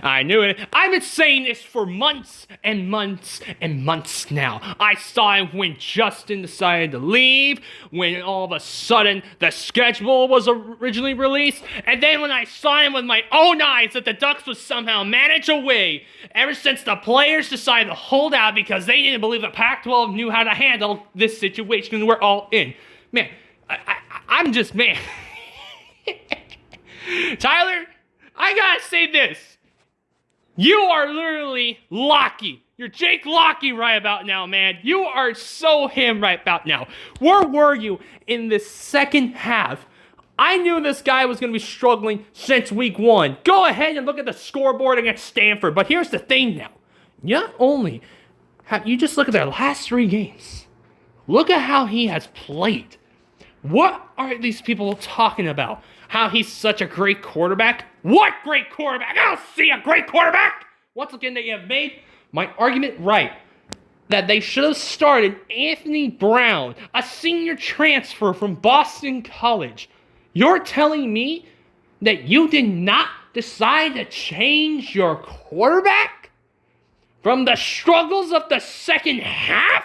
I knew it. I've been saying this for months and months and months now. I saw it when Justin decided to leave, when all of a sudden the schedule was originally released, and then when I saw him with my own eyes that the Ducks would somehow manage a way ever since the players decided to hold out because they didn't believe the Pac-12 knew how to handle this situation and we're all in. Man, I'm just, man. Tyler, I gotta say this. You are literally Lockie. You're Jake Lockie right about now, man. You are so him right about now. Where were you in the second half? I knew this guy was going to be struggling since week 1. Go ahead and look at the scoreboard against Stanford. But here's the thing now. Not only have you just look at their last 3 games. Look at how he has played. What are these people talking about? How he's such a great quarterback? What great quarterback? I don't see a great quarterback! Once again, they have made my argument right. That they should have started Anthony Brown, a senior transfer from Boston College. You're telling me that you did not decide to change your quarterback? From the struggles of the second half?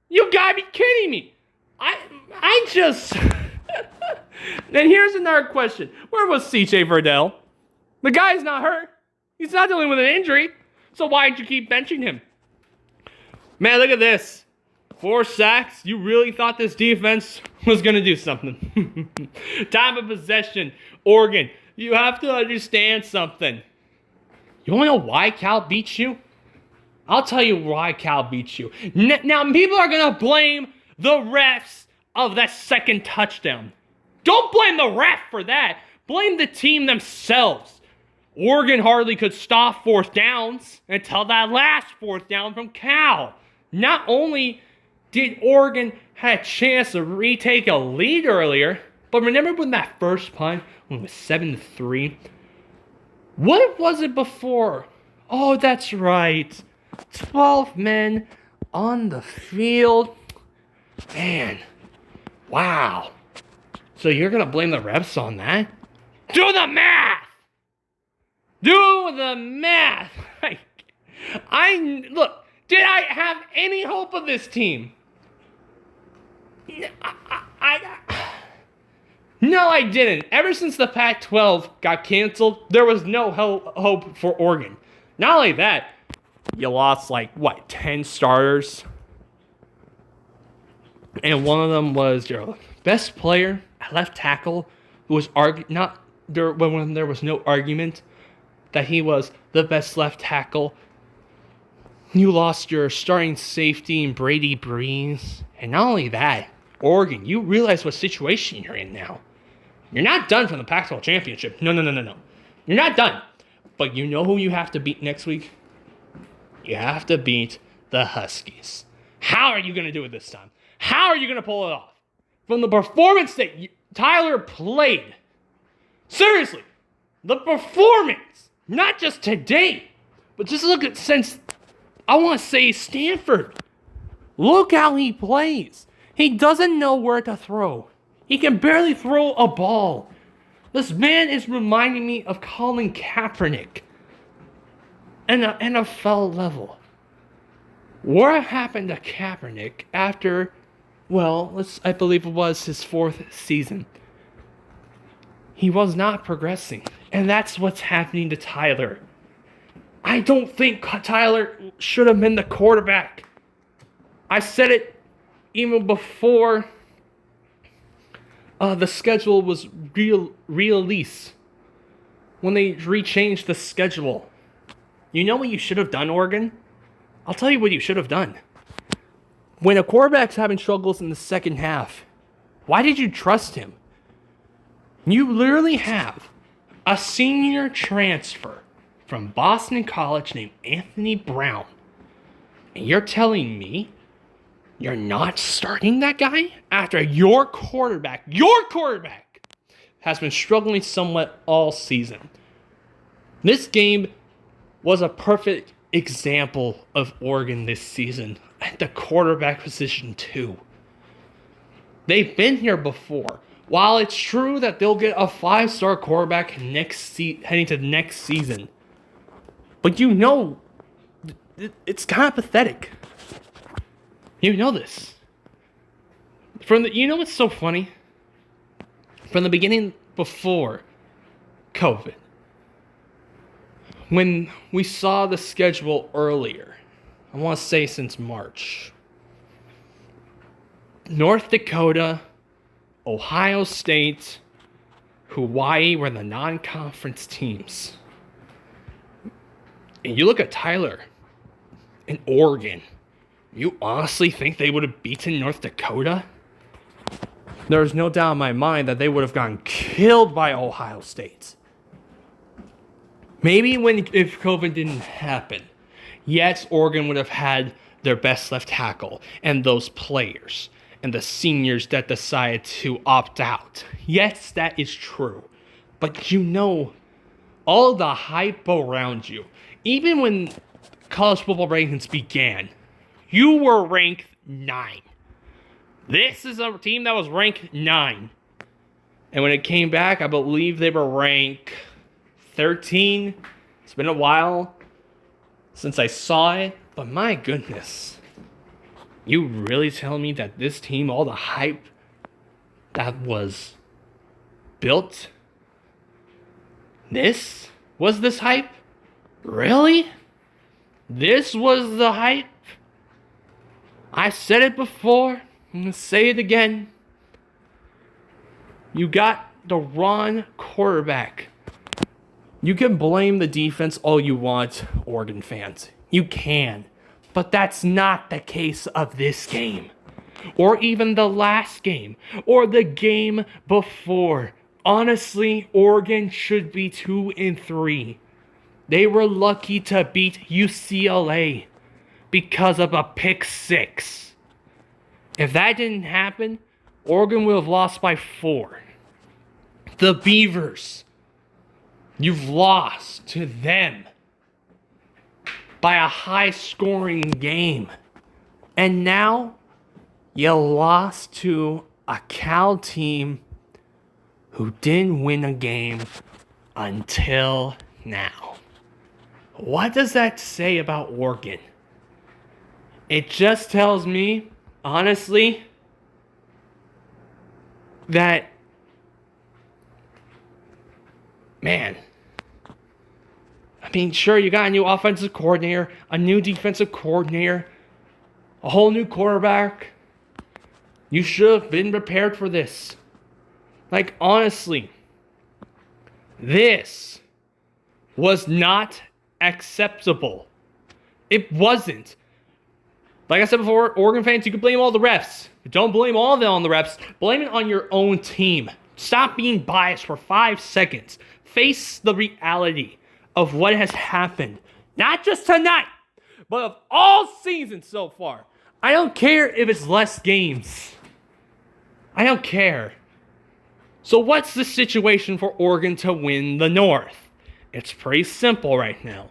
You gotta be kidding me. I just... Then here's another question. Where was CJ Verdell? The guy's not hurt. He's not dealing with an injury. So why did you keep benching him? Man, look at this. 4 sacks. You really thought this defense was going to do something. Time of possession. Oregon, you have to understand something. You want to know why Cal beats you? I'll tell you why Cal beats you. Now, people are going to blame the refs of that second touchdown. Don't blame the ref for that. Blame the team themselves. Oregon hardly could stop 4th downs until that last 4th down from Cal. Not only did Oregon have a chance to retake a lead earlier, but remember when that first punt, when it was 7-3? What was it before? Oh, that's right. 12 men on the field. Man, wow. So you're going to blame the refs on that? Do the math! Do the math! Look, did I have any hope of this team? No, I didn't. Ever since the Pac-12 got canceled, there was no hope for Oregon. Not only that, you lost 10 starters? And one of them was your best player at left tackle, who was when there was no argument that he was the best left tackle. You lost your starting safety in Brady Breeze. And not only that, Oregon, you realize what situation you're in now. You're not done from the Pac-12 championship. No. You're not done. But you know who you have to beat next week? You have to beat the Huskies. How are you going to do it this time? How are you going to pull it off? From the performance that Tyler played. Seriously, the performance, not just today, but just look at since, I want to say Stanford. Look how he plays. He doesn't know where to throw. He can barely throw a ball. This man is reminding me of Colin Kaepernick at an NFL level. What happened to Kaepernick after, I believe it was his 4th season? He was not progressing. And that's what's happening to Tyler. I don't think Tyler should have been the quarterback. I said it even before the schedule was released. When they rechanged the schedule. You know what you should have done, Oregon? I'll tell you what you should have done. When a quarterback's having struggles in the second half, why did you trust him? You literally have a senior transfer from Boston College named Anthony Brown. And you're telling me you're not starting that guy after your quarterback has been struggling somewhat all season. This game was a perfect example of Oregon this season at the quarterback position too. They've been here before. While it's true that they'll get a 5-star quarterback heading to next season, But you know, it's kind of pathetic. You know this. You know what's so funny? From the beginning, before COVID, when we saw the schedule earlier, I want to say since March, North Dakota, Ohio State, Hawaii were the non-conference teams. And you look at Tyler and Oregon. You honestly think they would have beaten North Dakota? There's no doubt in my mind that they would have gotten killed by Ohio State. Maybe if COVID didn't happen, yes, Oregon would have had their best left tackle and those players and the seniors that decided to opt out. Yes, that is true. But you know, all the hype around you, even when college football rankings began, you were ranked 9. This is a team that was ranked 9. And when it came back, I believe they were ranked 13. It's been a while since I saw it, but my goodness. You really tell me that this team, all the hype that was built, this was this hype? Really? This was the hype? I said it before. I'm going to say it again. You got the wrong quarterback. You can blame the defense all you want, Oregon fans. You can. But that's not the case of this game. Or even the last game. Or the game before. Honestly, Oregon should be 2-3. They were lucky to beat UCLA because of a pick 6. If that didn't happen, Oregon would have lost by 4. The Beavers, you've lost to them by a high-scoring game. And now, you lost to a Cal team who didn't win a game until now. What does that say about Oregon? It just tells me, honestly, that, man, I mean, sure, you got a new offensive coordinator, a new defensive coordinator, a whole new quarterback. You should have been prepared for this. Like, honestly, this was not acceptable. It wasn't. Like I said before, Oregon fans, you can blame all the refs. But don't blame all of them on the refs. Blame it on your own team. Stop being biased for 5 seconds. Face the reality of what has happened. Not just tonight, but of all seasons so far. I don't care if it's less games. I don't care. So what's the situation for Oregon to win the North? It's pretty simple right now.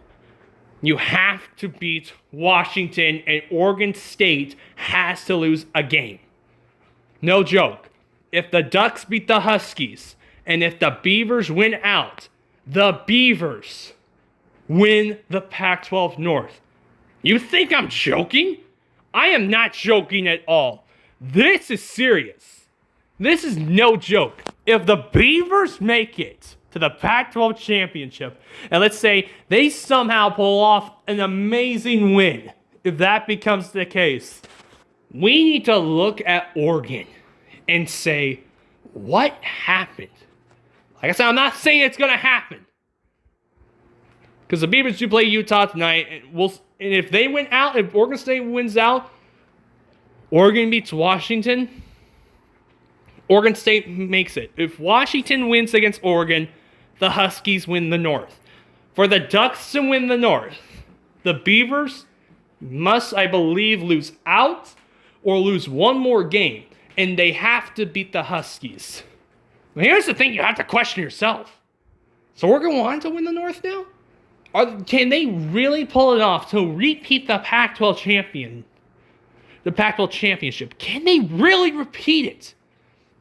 You have to beat Washington, and Oregon State has to lose a game. No joke. If the Ducks beat the Huskies, and if the Beavers win out, the Beavers win the Pac-12 North. You think I'm joking? I am not joking at all. This is serious. This is no joke. If the Beavers make it to the Pac-12 championship, and let's say they somehow pull off an amazing win, if that becomes the case, we need to look at Oregon and say, what happened? Like I said, I'm not saying it's going to happen. Because the Beavers do play Utah tonight, and if they win out, if Oregon State wins out, Oregon beats Washington, Oregon State makes it. If Washington wins against Oregon, the Huskies win the North. For the Ducks to win the North, the Beavers must, I believe, lose out or lose one more game, and they have to beat the Huskies. But here's the thing you have to question yourself. So Oregon wanted to win the North now? Can they really pull it off to repeat the Pac-12 championship? Can they really repeat it?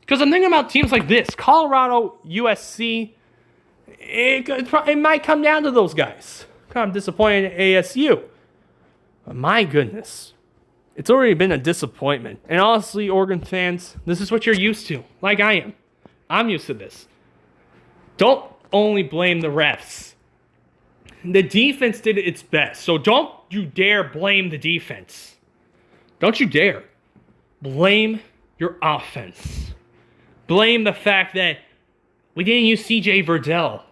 Because I'm thinking about teams like this, Colorado, USC. It might come down to those guys. kind of disappointed in ASU. But my goodness, it's already been a disappointment. And honestly, Oregon fans, this is what you're used to, like I am. I'm used to this. Don't only blame the refs. The defense did its best, so don't you dare blame the defense. Don't you dare. Blame your offense. Blame the fact that we didn't use CJ Verdell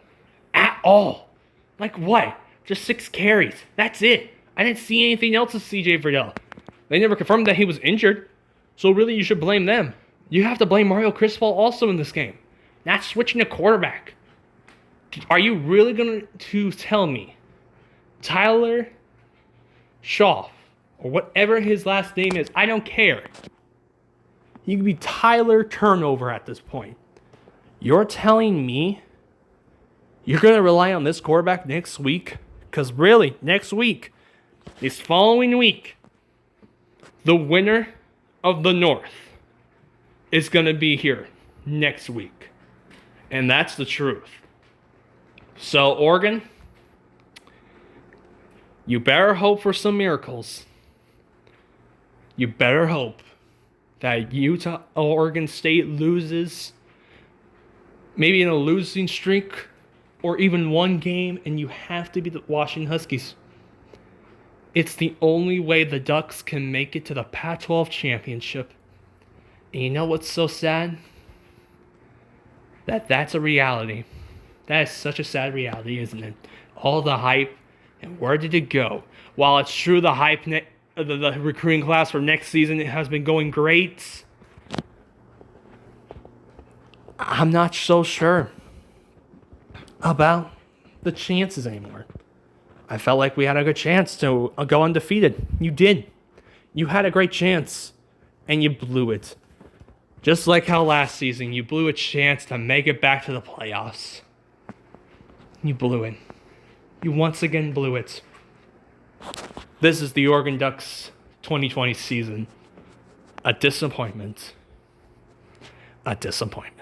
at all. Like what? Just 6 carries. That's it. I didn't see anything else with CJ Verdell. They never confirmed that he was injured. So really, you should blame them. You have to blame Mario Cristobal also in this game. Not switching a quarterback. Are you really going to tell me Tyler Schaff, or whatever his last name is, I don't care. He could be Tyler Turnover at this point. You're telling me you're going to rely on this quarterback next week? Because really, next week, this following week, the winner of the North is going to be here next week. And that's the truth. So, Oregon, you better hope for some miracles. You better hope that Oregon State loses, maybe in a losing streak, or even one game, and you have to be the Washington Huskies. It's the only way the Ducks can make it to the Pac-12 championship. And you know what's so sad? That's a reality. That is such a sad reality, isn't it? All the hype, and where did it go? While it's true the hype, the recruiting class for next season has been going great, I'm not so sure about the chances anymore. I felt like we had a good chance to go undefeated. You did. You had a great chance, and you blew it. Just like how last season you blew a chance to make it back to the playoffs. You blew it. You once again blew it. This is the Oregon Ducks 2020 season. A disappointment. A disappointment.